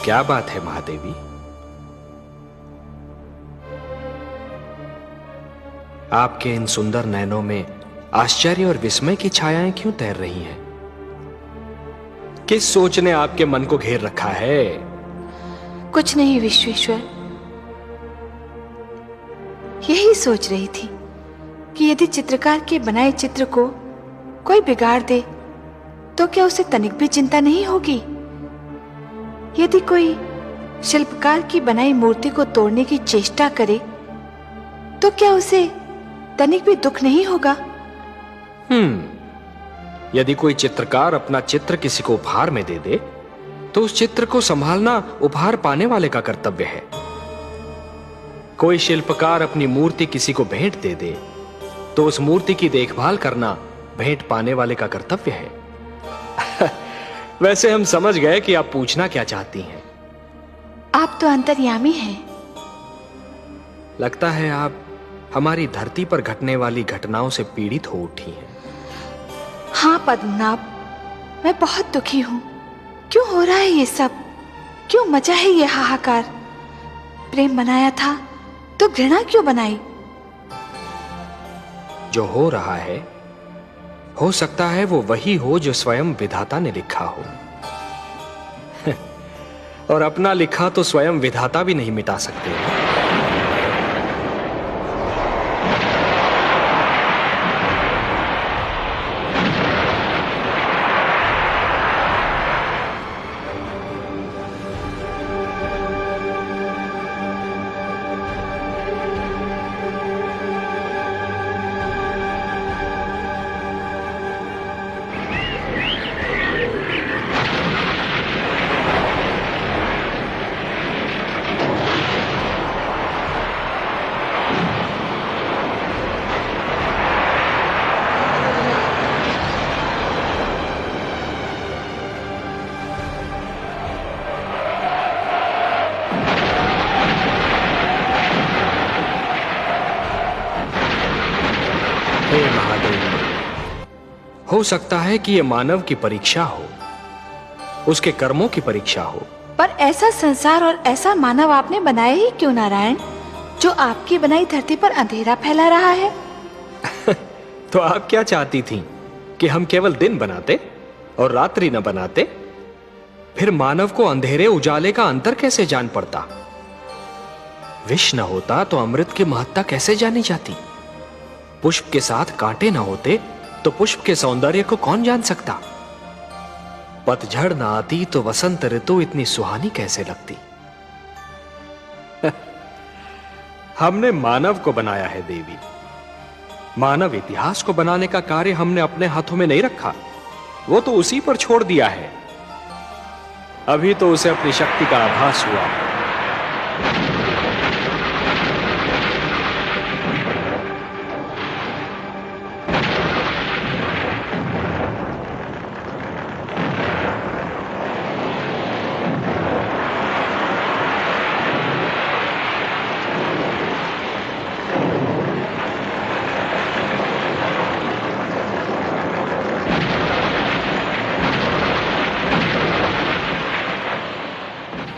क्या बात है महादेवी? आपके इन सुंदर नयनों में आश्चर्य और विस्मय की छायाएं क्यों तैर रही हैं? किस सोच ने आपके मन को घेर रखा है? कुछ नहीं विश्वेश्वर, यही सोच रही थी कि यदि चित्रकार के बनाए चित्र को कोई बिगाड़ दे तो क्या उसे तनिक भी चिंता नहीं होगी? यदि कोई शिल्पकार की बनाई मूर्ति को तोड़ने की चेष्टा करे तो क्या उसे तनिक भी दुख नहीं होगा? यदि कोई चित्रकार अपना चित्र किसी को उपहार में दे दे तो उस चित्र को संभालना उपहार पाने वाले का कर्तव्य है। कोई शिल्पकार अपनी मूर्ति किसी को भेंट दे दे तो उस मूर्ति की देखभाल करना भेंट पाने वाले का कर्तव्य है। वैसे हम समझ गए कि आप पूछना क्या चाहती हैं। आप तो अंतर्यामी हैं। लगता है आप हमारी धरती पर घटने वाली घटनाओं से पीड़ित हो उठी हैं। हाँ पद्मनाभ, मैं बहुत दुखी हूं। क्यों हो रहा है ये सब? क्यों मचा है ये हाहाकार? प्रेम बनाया था तो घृणा क्यों बनाई? जो हो रहा है हो सकता है वो वही हो जो स्वयं विधाता ने लिखा हो। और अपना लिखा तो स्वयं विधाता भी नहीं मिटा सकते। हे महादेव, हो सकता है कि यह मानव की परीक्षा हो, उसके कर्मों की परीक्षा हो। पर ऐसा संसार और ऐसा मानव आपने बनाया ही क्यों नारायण, जो आपकी बनाई धरती पर अंधेरा फैला रहा है? तो आप क्या चाहती थीं कि हम केवल दिन बनाते और रात्रि न बनाते? फिर मानव को अंधेरे उजाले का अंतर कैसे जान पड़ता? विष न होता तो अमृत की महत्ता कैसे जानी जाती? पुष्प के साथ कांटे न होते तो पुष्प के सौंदर्य को कौन जान सकता? पतझड़ न आती तो वसंत ऋतु इतनी सुहानी कैसे लगती? हमने मानव को बनाया है देवी। मानव इतिहास को बनाने का कार्य हमने अपने हाथों में नहीं रखा, वो तो उसी पर छोड़ दिया है। अभी तो उसे अपनी शक्ति का आभास हुआ।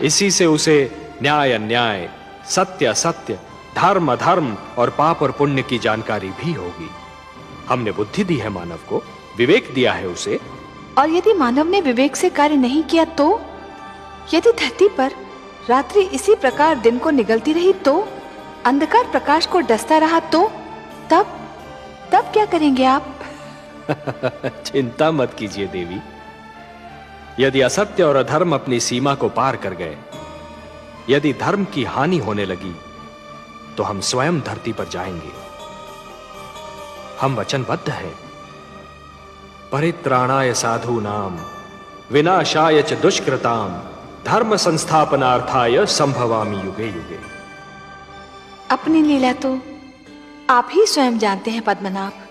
इसी से उसे न्याय अन्याय, सत्य असत्य, धर्म अधर्म और पाप और पुण्य की जानकारी भी होगी। हमने बुद्धि दी है मानव को, विवेक दिया है उसे। और यदि मानव ने विवेक से कार्य नहीं किया तो? यदि धरती पर रात्रि इसी प्रकार दिन को निगलती रही तो? अंधकार प्रकाश को डसता रहा तो? तब क्या करेंगे आप? चिंता मत कीजिए देवी। यदि असत्य और अधर्म अपनी सीमा को पार कर गए, यदि धर्म की हानि होने लगी, तो हम स्वयं धरती पर जाएंगे। हम वचनबद्ध हैं। परित्राणाय साधूनाम विनाशाय च दुष्कृताम धर्म संस्थापनार्थाय संभवामि युगे युगे। अपनी लीला तो आप ही स्वयं जानते हैं पद्मनाभ।